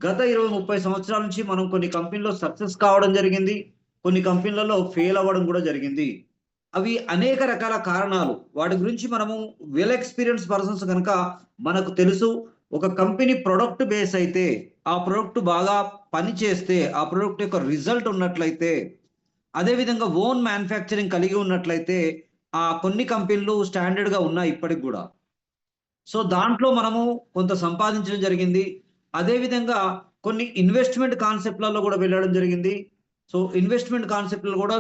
గత 20-30 సంవత్సరాల నుంచి మనం కొన్ని కంపెనీలో సక్సెస్ కావడం జరిగింది. కొన్ని కంపెనీలలో ఫెయిల్ అవ్వడం కూడా జరిగింది. అవి అనేక రకాల కారణాలు. వాటి గురించి మనము వెల్ ఎక్స్‌పీరియన్స్ పర్సన్స్ గనక మనకు తెలుసు. ఒక కంపెనీ ప్రొడక్ట్ బేస్ అయితే, ఆ ప్రొడక్ట్ బాగా పని చేస్తే, ఆ ప్రొడక్ట్ యొక్క రిజల్ట్ ఉన్నట్లయితే, అదే విధంగా ఓన్ మ్యానుఫ్యాక్చరింగ్ కలిగి ఉన్నట్లయితే, కొన్ని కంపెనీలు స్టాండర్డ్‌గా ఉన్నాయి ఇప్పటికి గూడా. సో, దాంట్లో మనము కొంత సంపాదించడం జరిగింది. అదే విధంగా కొన్ని ఇన్వెస్ట్‌మెంట్ కాన్సెప్ట్‌లలో గూడా వెళ్ళడం జరిగింది. సో, ఇన్వెస్ట్‌మెంట్ కాన్సెప్ట్‌లో గూడా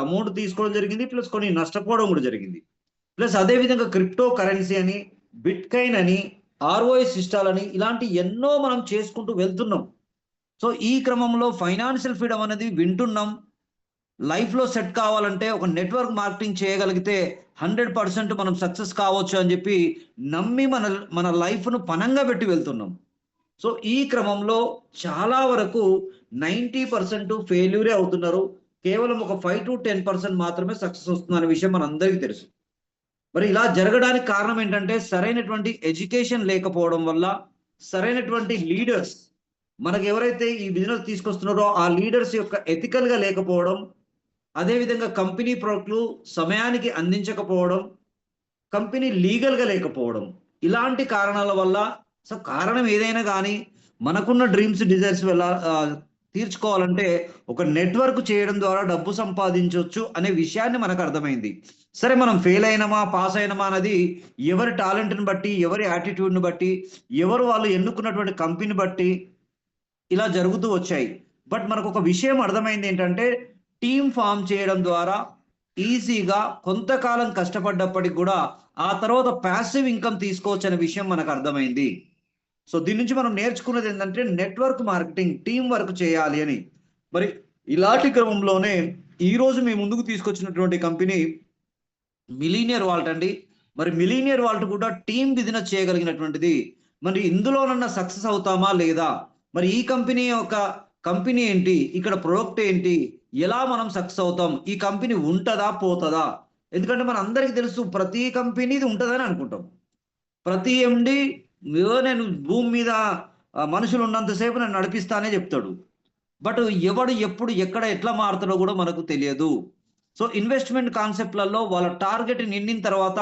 అమౌంట్ తీసుకోవడం జరిగింది. ప్లస్ కొన్ని నష్టపోవడం గూడా జరిగింది. ప్లస్ అదే విధంగా క్రిప్టో కరెన్సీ అని, బిట్‌కాయిన్ అని, ఆర్‌ఓఐ సిస్టాలని ఇలాంటి ఎన్నో మనం చేసుకుంటూ వెళ్తున్నాం. సో, ఈ క్రమంలో ఫైనాన్షియల్ ఫ్రీడమ్ అనేది వింటున్నాం. లైఫ్‌లో సెట్ కావాలంటే ఒక నెట్వర్క్ మార్కెటింగ్ చేయగలిగితే 100% మనం సక్సెస్ కావచ్చు అని జెప్పి నమ్మి మన లైఫ్‌ను పణంగా పెట్టి వెళ్తున్నాం. సో, ఈ క్రమంలో చాలా వరకు 90% ఫెయిల్యూరే అవుతున్నారు. కేవలం ఒక 5-10% మాత్రమే సక్సెస్ వస్తుందనే విషయం మనందరికీ తెలుసు. మరి ఇలా జరగడానికి కారణం ఏంటంటే సరైనటువంటి ఎడ్యుకేషన్ లేకపోవడం వల్ల, సరైనటువంటి లీడర్స్ మనకెవరైతే ఈ బిజినెస్ తీసుకొస్తున్నారో ఆ లీడర్స్ యొక్క ఎథికల్‌గా లేకపోవడం, అదే విధంగా కంపెనీ ప్రొడక్ట్‌లు సమయానికి అందించకపోవడం, కంపెనీ లీగల్‌గా లేకపోవడం. ఇలాంటి కారణాల వల్ల కారణం ఏదైనా గానీ, మనకున్న డ్రీమ్స్, డిజైర్స్ తీర్చుకోవాలంటే ఒక నెట్వర్క్ చేయడం ద్వారా డబ్బు సంపాదించొచ్చు అనే విషయాన్ని మనకర్థమైంది. సరే మనం ఫెయిల్ అయినమా, పాస్ అయినమా అన్నది ఎవరి టాలెంట్‌ని బట్టి, ఎవరి యాటిట్యూడ్‌ని బట్టి, ఎవరు వాళ్ళు ఎన్నుకున్నటువంటి కంపెనీ బట్టి ఇలా జరుగుతూ వచ్చాయి. బట్ మనకొక విషయం అర్థమైందేంటంటే, టీమ్ ఫార్మ్ చేయడం ద్వారా ఈజీగా కొంతకాలం కష్టపడ్డప్పటికి గూడా, ఆ తర్వాత పాసివ్ ఇన్‌కమ్ తీసుకోవచ్చనే విషయం మనకర్థమైంది. సో, దీని నుంచి మనం నేర్చుకున్నదేంటంటే, నెట్వర్క్ మార్కెటింగ్, టీమ్ వర్క్ చేయాలి అని. మరి ఇలాంటి క్రమంలోనే ఈరోజు మీ ముందుకు తీసుకొచ్చినటువంటి కంపెనీ మిలీనియర్ వాల్ట్ అండి. మరి మిలీనియర్ వాల్ట్ కూడా టీమ్ బిజినెస్ చేయగలిగినటువంటిది. మరి ఇందులోనన్నా సక్సెస్ అవుతామా లేదా? మరి ఈ కంపెనీ యొక్క కంపెనీ ఏంటి? ఇక్కడ ప్రొడక్ట్ ఏంటి? ఎలా మనం సక్సెస్ అవుతాం? ఈ కంపెనీ ఉంటదా? పోతదా? ఎందుకంటే మనందరికీ తెలుసు ప్రతి కంపెనీది ఉంటదని అనుకుంటాం. ప్రతి ఎండీ నేను భూమి మీద మనుషులు ఉన్నంత సేపు నేను నడిపిస్తా అనే చెప్తాడు. బట్ ఎవడు ఎప్పుడు ఎక్కడ ఎట్లా మారుతాడో గూడా మనకు తెలియదు. సో, ఇన్వెస్ట్‌మెంట్ కాన్సెప్ట్‌లలో వాళ్ళ టార్గెట్ నిండిన తర్వాత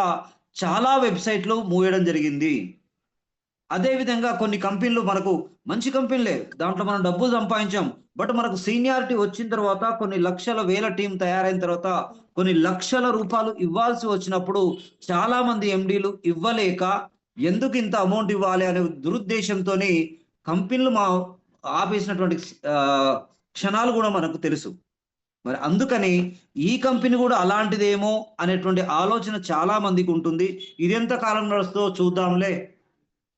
చాలా వెబ్‌సైట్‌లు మూయడం జరిగింది. అదే విధంగా కొన్ని కంపెనీలు మనకు మంచి కంపెనీలే. దాంట్లో మనం డబ్బులు సంపాదించాం. బట్ మనకు సీనియారిటీ వచ్చిన తర్వాత కొన్ని లక్షల, వేల టీమ్ తయారైన తర్వాత కొన్ని లక్షల రూపాయలు ఇవ్వాల్సి వచ్చినప్పుడు చాలామంది ఎండీలు ఇవ్వలేక ఎందుకు ఇంత అమౌంట్ ఇవ్వాలి అనే దురుద్దేశంతోని కంపెనీలు ఆపేసినటువంటి క్షణాలు గూడా మనకు తెలుసు. మరి అందుకని ఈ కంపెనీ గూడా అలాంటిదేమో అనేటువంటి ఆలోచన చాలా మందికుంటుంది. ఇదెంత కాలం నడుస్తదో చూద్దాంలే.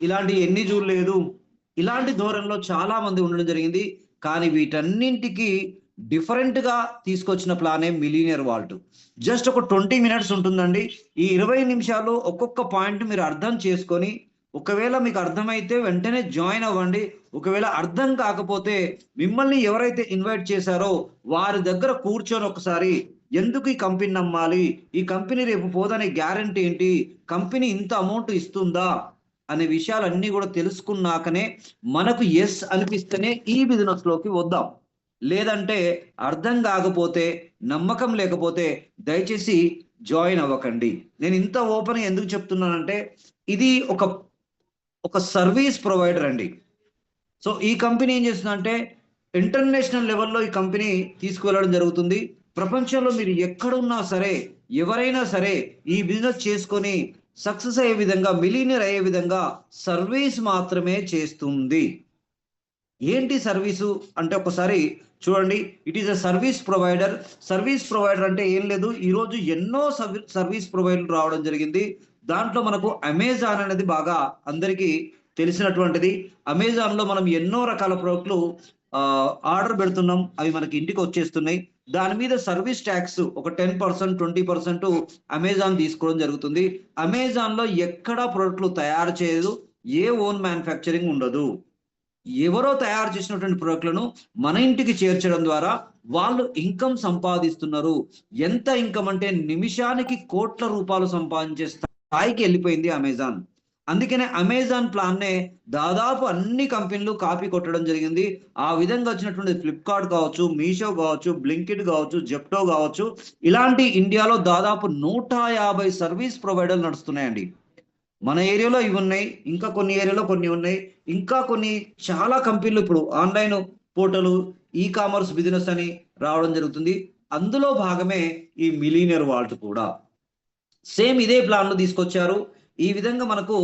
ఇలాంటియి ఎన్ని జూడలేదు. ఇలాంటి ధోరణిలో చాలా మంది ఉండడం జరిగింది. కానీ వీటన్నింటికి డిఫరెంట్‌గా తీసుకొచ్చిన ప్లానే మిలియనియర్ వాల్ట్. జస్ట్ ఒక 20 మినిట్స్ ఉంటుందండి. ఈ 20 నిమిషాలు ఒక్కొక్క పాయింట్ మీరు అర్థం చేసుకొని, ఒకవేళ మీకు అర్థమైతే వెంటనే జాయిన్ అవ్వండి. ఒకవేళ అర్థం కాకపోతే మిమ్మల్ని ఎవరైతే ఇన్వైట్ చేశారో వారి దగ్గర కూర్చొని ఒకసారి ఎందుకు ఈ కంపెనీ నమ్మాలి? ఈ కంపెనీ రేపు పోదనే గ్యారంటీ ఏంటి? కంపెనీ ఇంత అమౌంట్ ఇస్తుందా? అనే విషయాలన్నీ గూడా తెలుసుకున్నాకనే మనకు యెస్ అనిపిస్తేనే ఈ బిజినెస్‌లోకి వద్దాం. లేదంటే అర్థం గాకపోతే, నమ్మకం లేకపోతే దయచేసి జాయిన్ అవ్వకండి. నేను ఇంత ఓపెన్‌గా ఎందుకు చెప్తున్నానంటే ఇది ఒక సర్వీస్ ప్రొవైడర్ అండి. సో, ఈ కంపెనీ ఏం చేస్తుందంటే ఇంటర్నేషనల్ లెవెల్‌లో ఈ కంపెనీ తీసుకువెళ్ళడం జరుగుతుంది. ప్రపంచంలో మీరు ఎక్కడున్నా సరే, ఎవరైనా సరే ఈ బిజినెస్ చేసుకొని సక్సెస్ అయ్యే విధంగా, మిలియనీర్ అయ్యే విధంగా సర్వీస్ మాత్రమే చేస్తుంది. ఏంటి సర్వీసు అంటే ఒకసారి చూడండి. It is a service provider. Service provider అంటే ఏం లేదు. ఈరోజు ఎన్నో సర్వీస్ ప్రొవైడర్‌లు రావడం జరిగింది. దాంట్లో మనకు అమెజాన్ అనేది బాగా అందరికీ తెలిసినటువంటిది. అమెజాన్‌లో మనం ఎన్నో రకాల ప్రొడక్ట్‌లు ఆర్డర్ పెడుతున్నాం. అవి మనకి ఇంటికొచ్చేస్తున్నాయి. దాని మీద సర్వీస్ టాక్స్ ఒక 10%, 20% అమెజాన్ తీసుకోవడం జరుగుతుంది. అమెజాన్‌లో ఎక్కడా ప్రొడక్ట్‌లు తయారు చేయదు. ఏ ఓన్ మ్యానుఫ్యాక్చరింగ్ ఉండదు. ఎవరో తయారు చేసినటువంటి ప్రొడక్ట్‌లను మన ఇంటికి చేర్చడం ద్వారా వాళ్ళు ఇన్‌కమ్ సంపాదిస్తున్నారు. ఎంత ఇన్‌కమ్ అంటే నిమిషానికి కోట్ల రూపాయలు సంపాదించే స్థాయికి ఎళ్ళిపోయింది అమెజాన్. అందుకనే అమెజాన్ ప్లాన్నే దాదాపు అన్ని కంపెనీలు కాపీ కొట్టడం జరిగింది. ఆ విధంగా వచ్చినటువంటి ఫ్లిప్కార్ట్ కావచ్చు, మీషో కావచ్చు, బ్లింకిట్ కావచ్చు, జెప్టో కావచ్చు, ఇలాంటి ఇండియాలో దాదాపు 150 సర్వీస్ ప్రొవైడర్లు నడుస్తున్నాయండి. మన ఏరియాలో ఇవి ఉన్నాయి, ఇంకా కొన్ని ఏరియాలో కొన్ని ఉన్నాయి, ఇంకా కొన్ని చాలా కంపెనీలు ఇప్పుడు online portal, e commerce business అని రావడం జరుగుతుంది. అందులో భాగమే ఈ మిలీనియర్ వాల్ట్ కూడా. సేమ్ ఇదే ప్లాన్‌లో తీసుకొచ్చారు. ఈ విధంగా మనకు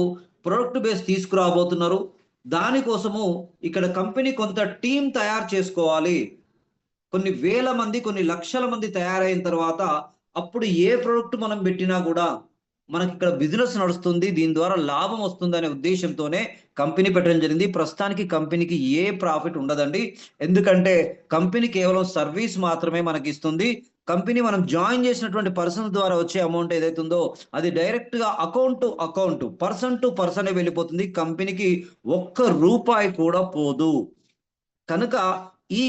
ప్రొడక్ట్ బేస్ తీసుకురాబోతున్నారు. దానికోసము ఇక్కడ కంపెనీ కొంత టీమ్ తయారు చేసుకోవాలి. కొన్ని వేల మంది, కొన్ని లక్షల మంది తయారైన తర్వాత అప్పుడు ఏ ప్రొడక్ట్ మనం పెట్టినా కూడా మనకిక్కడ బిజినెస్ నడుస్తుంది. దీని ద్వారా లాభం వస్తుందనే ఉద్దేశ్యంతోనే కంపెనీ పెట్టడం జరిగింది. ప్రస్తుతానికి కంపెనీకి ఏ ప్రాఫిట్ ఉండదండి. ఎందుకంటే కంపెనీ కేవలం సర్వీస్ మాత్రమే మనకిస్తుంది. కంపెనీ మనం జాయిన్ చేసినటువంటి పర్సన్ ద్వారా వచ్చే అమౌంట్ ఏదైతే ఉందో అది డైరెక్ట్‌గా account to account, person to పర్సనే వెళ్ళిపోతుంది. కంపెనీకి ఒక్క రూపాయి కూడా పోదు. కనుక ఈ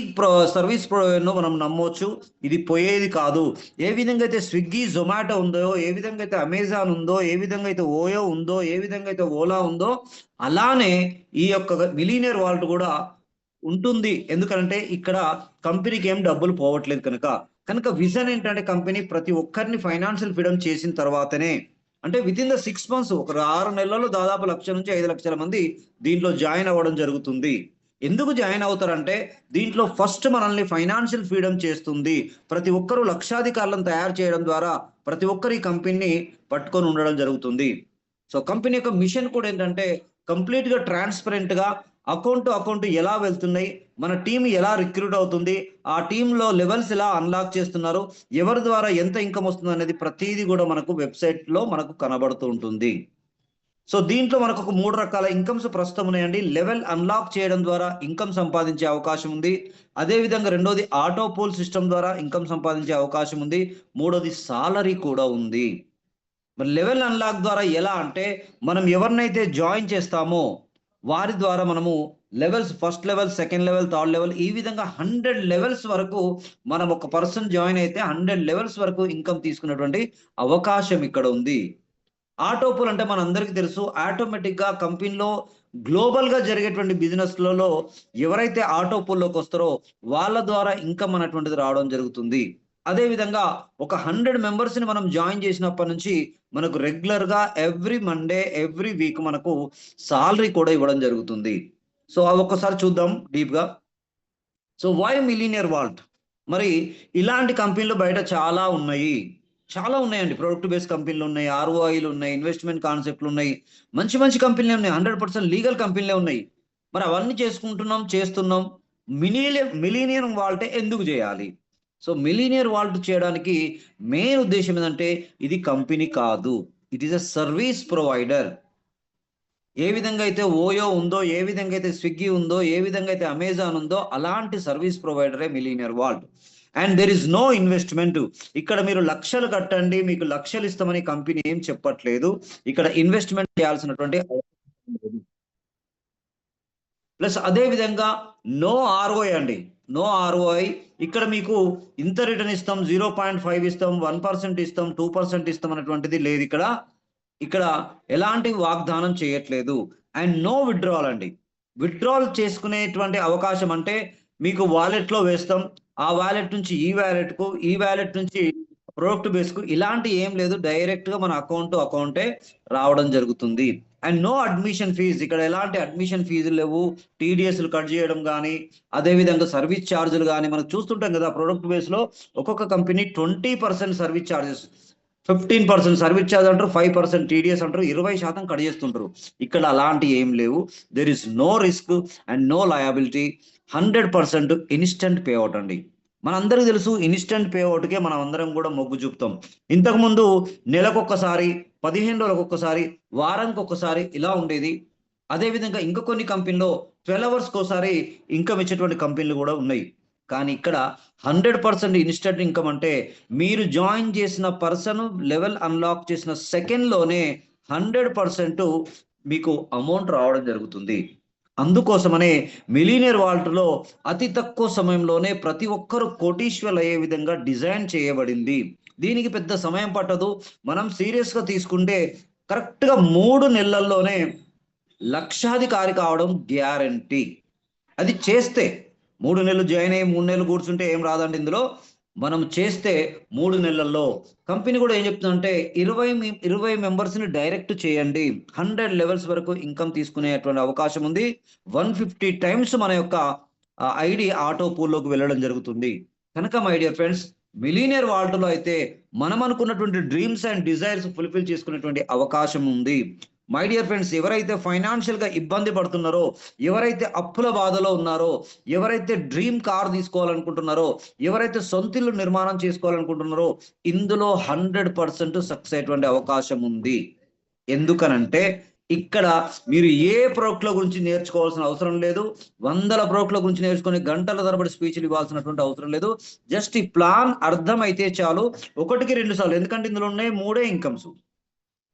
సర్వీస్ ప్రొవైడర్‌ను మనం నమ్మొచ్చు. ఇది పోయేది కాదు. ఏ విధంగా అయితే స్విగ్గీ, జొమాటో ఉందో, ఏ విధంగా అయితే అమెజాన్ ఉందో, ఏ విధంగా అయితే ఓయో ఉందో, ఏ విధంగా అయితే ఓలా ఉందో, అలానే ఈ యొక్క మిలీనియర్ వాల్ట్ కూడా ఉంటుంది. ఎందుకంటే ఇక్కడ కంపెనీకి ఏం డబ్బులు పోవట్లేదు కనుక. కనుక విజన్ ఏంటంటే కంపెనీ ప్రతి ఒక్కరిని ఫైనాన్షియల్ ఫ్రీడమ్ చేసిన తర్వాతనే, అంటే వితిన్ ద 6 మంత్స్, ఒక 6 నెలల్లో దాదాపు 1,00,000-5,00,000 మంది దీంట్లో జాయిన్ అవ్వడం జరుగుతుంది. ఎందుకు జాయిన్ అవుతారంటే దీంట్లో ఫస్ట్ మనల్ని ఫైనాన్షియల్ ఫ్రీడమ్ చేస్తుంది. ప్రతి ఒక్కరు లక్షాధికారులను తయారు చేయడం ద్వారా ప్రతి ఒక్కరు ఈ కంపెనీని పట్టుకొని ఉండడం జరుగుతుంది. సో కంపెనీ యొక్క మిషన్ కూడా ఏంటంటే కంప్లీట్‌గా ట్రాన్స్‌పరెంట్‌గా అకౌంట్ టు అకౌంట్ ఎలా వెళ్తున్నాయి, మన టీమ్ ఎలా రిక్రూట్ అవుతుంది, ఆ టీమ్‌లో లెవెల్స్ ఎలా అన్లాక్ చేస్తున్నారు, ఎవరి ద్వారా ఎంత ఇన్‌కమ్ వస్తుందనేది ప్రతీది కూడా మనకు వెబ్‌సైట్‌లో మనకు కనబడుతూ ఉంటుంది. సో దీంట్లో మనకు ఒక 3 రకాల ఇన్‌కమ్స్ ప్రస్తుతం ఉన్నాయండి. లెవెల్ అన్‌లాక్ చేయడం ద్వారా ఇన్‌కమ్ సంపాదించే అవకాశం ఉంది. అదే విధంగా రెండోది ఆటో పూల్ సిస్టమ్ ద్వారా ఇన్‌కమ్ సంపాదించే అవకాశం ఉంది. మూడోది సాలరీ కూడా ఉంది. మరి లెవెల్ అన్‌లాక్ ద్వారా ఎలా అంటే మనం ఎవరినైతే జాయిన్ చేస్తామో వారి ద్వారా మనము levels, first level, second level, third level, ఈ విధంగా 100 లెవెల్స్ వరకు మనం ఒక పర్సన్ జాయిన్ అయితే 100 లెవెల్స్ వరకు ఇన్‌కమ్ తీసుకునేటువంటి అవకాశం ఇక్కడ ఉంది. ఆటో పూల్ అంటే మనందరికీ తెలుసు. ఆటోమేటిక్‌గా కంపెనీలో గ్లోబల్‌గా జరిగేటువంటి బిజినెస్‌లలో ఎవరైతే ఆటో పూల్‌లోకొస్తారో వాళ్ళ ద్వారా ఇన్‌కమ్ అనేటువంటిది రావడం జరుగుతుంది. అదే విధంగా ఒక 100 మెంబర్స్‌ని మనం జాయిన్ చేసినప్పటి నుంచి మనకు రెగ్యులర్‌గా ఎవ్రీ మండే, ఎవ్రీ వీక్ మనకు సాలరీ కూడా ఇవ్వడం జరుగుతుంది. సో అది ఒక్కసారి చూద్దాం డీప్‌గా. So why millionaire vault? మరి ఇలాంటి కంపెనీలు బయట చాలా ఉన్నాయి. చాలా ఉన్నాయండి. ప్రొడక్ట్ బేస్డ్ కంపెనీలు ఉన్నాయి. ఆర్‌ఓఐలు ఉన్నాయి. ఇన్వెస్ట్‌మెంట్ కాన్సెప్ట్‌లు ఉన్నాయి. మంచి మంచి కంపెనీలే ఉన్నాయి. 100% లీగల్ కంపెనీలే ఉన్నాయి. మరి అవన్నీ చేసుకుంటున్నాం, చేస్తున్నాం. మిలీనియర్ వాల్టే ఎందుకు చేయాలి? సో మిలీనియర్ వాల్ట్ చేయడానికి మెయిన్ ఉద్దేశ్యం ఏందంటే ఇది కంపెనీ కాదు. It is a service provider. ఏ విధంగా అయితే ఓయో ఉందో, ఏ విధంగా అయితే స్విగ్గీ ఉందో, ఏ విధంగా అయితే అమెజాన్ ఉందో అలాంటి సర్వీస్ ప్రొవైడరే millionaire vault. And there is no investment. ఇక్కడ మీరు లక్షలు కట్టండి, మీకు లక్షలు ఇస్తామని కంపెనీ ఏం చెప్పట్లేదు. ఇక్కడ ఇన్వెస్ట్‌మెంట్ చేయాల్సినటువంటి అవసరం లేదు. ప్లస్ అదే విధంగా నో ఆర్‌ఓఐ అండి. No ROI. ఇక్కడ మీకు ఇంత రిటర్న్ ఇస్తాం, 0.5 ఇస్తాం, 1% ఇస్తాం, 2% ఇస్తాం అనేటువంటిది లేదు ఇక్కడ. ఇక్కడ ఎలాంటి వాగ్దానం చేయట్లేదు. అండ్ నో విత్‌డ్రావల్ అండి. విత్‌డ్రావల్ చేసుకునేటువంటి అవకాశం అంటే మీకు వాలెట్‌లో వేస్తాం. ఆ వాలెట్ నుంచి ఈ వాలెట్‌కు, ఈ వాలెట్ నుంచి ప్రొడక్ట్ బేస్‌కు ఇలాంటి ఏం లేదు. డైరెక్ట్‌గా మన అకౌంట్ టు అకౌంటే రావడం జరుగుతుంది. And no admission fee. ఇక్కడ ఎలాంటి అడ్మిషన్ ఫీజులు లేవు. టీడీఎస్‌లు కట్ చేయడం గాని, అదే విధంగా సర్వీస్ చార్జ్‌లు గాని మనం చూస్తుంటాం కదా! ప్రొడక్ట్ బేస్‌లో ఒక్కొక్క company 20% service charges, 15% service charge అంటారు, 5% టీడీఎస్ అంటారు, 20% కట్ చేస్తుంటారు. ఇక్కడ అలాంటివి ఏం లేవు. There is no risk and no liability. 100% instant pay out అండి. మనందరికి తెలుసు ఇన్‌స్టంట్ పే ఔట్‌కే మనం అందరం కూడా మొగ్గు చూపుతాం. ఇంతకుముందు నెలకొక్కసారి, 15 రోజులకొక్కసారి, వారానికొక్కసారి ఇలా ఉండేది. అదే విధంగా ఇంకా కొన్ని కంపెనీలో 12 అవర్స్‌కోసారి ఇన్‌కమ్ ఇచ్చేటువంటి కంపెనీలు కూడా ఉన్నాయి. కానీ ఇక్కడ 100% ఇన్‌స్టంట్ ఇన్‌కమ్ అంటే మీరు జాయిన్ చేసిన పర్సన్ లెవెల్ అన్‌లాక్ చేసిన సెకండ్‌లోనే 100% మీకు అమౌంట్ రావడం జరుగుతుంది. అందుకోసమనే మిలీనియర్ వాల్ట్‌లో అతి తక్కువ సమయంలోనే ప్రతి ఒక్కరు కోటీశ్వరులయ్యే విధంగా డిజైన్ చేయబడింది. దీనికి పెద్ద సమయం పట్టదు. మనం సీరియస్‌గా తీసుకుంటే కరెక్ట్గా 3 నెలల్లోనే లక్షాధికారి కావడం గ్యారంటీ. అది చేస్తే 3 నెలలు జాయిన్ అయ్యి 3 నెలలు కూర్చుంటే ఏం రాదండి. ఇందులో మనం చేస్తే 3 నెలల్లో కంపెనీ కూడా ఏం చెప్తుందంటే 20 మెంబర్స్ని డైరెక్ట్ చేయండి, 100 లెవెల్స్ వరకు ఇన్కమ్ తీసుకునేటువంటి అవకాశం ఉంది. 150 టైమ్స్ మన యొక్క ఐడి ఆటో పూల్లోకి వెళ్ళడం జరుగుతుంది. కనుక మై డియర్ ఫ్రెండ్స్, మిలీనియర్ వాల్ట్లో అయితే మనం అనుకున్నటువంటి డ్రీమ్స్ అండ్ డిజైర్స్ ఫుల్ఫిల్ చేసుకునేటువంటి అవకాశం ఉంది. మై డియర్ ఫ్రెండ్స్, ఎవరైతే ఫైనాన్షియల్ గా ఇబ్బంది పడుతున్నారో, ఎవరైతే అప్పుల బాధలో ఉన్నారో, ఎవరైతే డ్రీమ్ కార్ తీసుకోవాలనుకుంటున్నారో, ఎవరైతే సొంత ఇల్లు నిర్మాణం చేసుకోవాలనుకుంటున్నారో, ఇందులో 100% సక్సెస్ అయ్యేటువంటి అవకాశం ఉంది. ఎందుకనంటే ఇక్కడ మీరు ఏ ప్రోడక్ట్ల గురించి నేర్చుకోవాల్సిన అవసరం లేదు, వందల ప్రోడక్ట్ల గురించి నేర్చుకుని గంటల తరబడి స్పీచ్లు ఇవ్వాల్సినటువంటి అవసరం లేదు. జస్ట్ ఈ ప్లాన్ అర్థమైతే చాలు, 1కి 2 సార్లు. ఎందుకంటే ఇందులో ఉన్నాయి 3 ఇన్కమ్స్.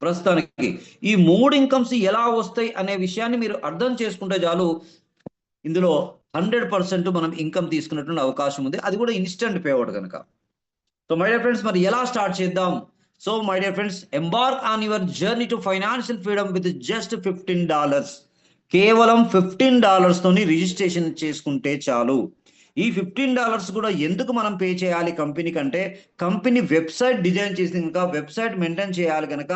ప్రస్తుతానికి ఈ 3 ఇన్కమ్స్ ఎలా వస్తాయి అనే విషయాన్ని మీరు అర్థం చేసుకుంటే చాలు, ఇందులో 100% మనం ఇన్కమ్ తీసుకున్నటువంటి అవకాశం ఉంది. అది కూడా ఇన్స్టెంట్ పేఅవుట్ కనుక. సో మై డియర్ ఫ్రెండ్స్, మరి ఎలా స్టార్ట్ చేద్దాం? So my dear friends, embark on your journey to financial freedom with just $15. కేవలం $15 తోని రిజిస్ట్రేషన్ చేసుకుంటే చాలు. ఈ $15 కూడా ఎందుకు మనం పే చేయాలి కంపెనీ కంటే, కంపెనీ వెబ్సైట్ డిజైన్ చేసి కనుక, వెబ్సైట్ మెయింటైన్ చేయాలి కనుక,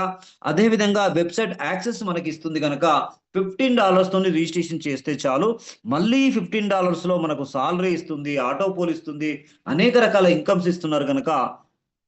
అదేవిధంగా వెబ్సైట్ యాక్సెస్ మనకి ఇస్తుంది కనుక $15 తోని రిజిస్ట్రేషన్ చేస్తే చాలు. మళ్ళీ $15 లో మనకు సాలరీ ఇస్తుంది, ఆటో పోల్ ఇస్తుంది, అనేక రకాల ఇన్కమ్స్ ఇస్తున్నారు కనుక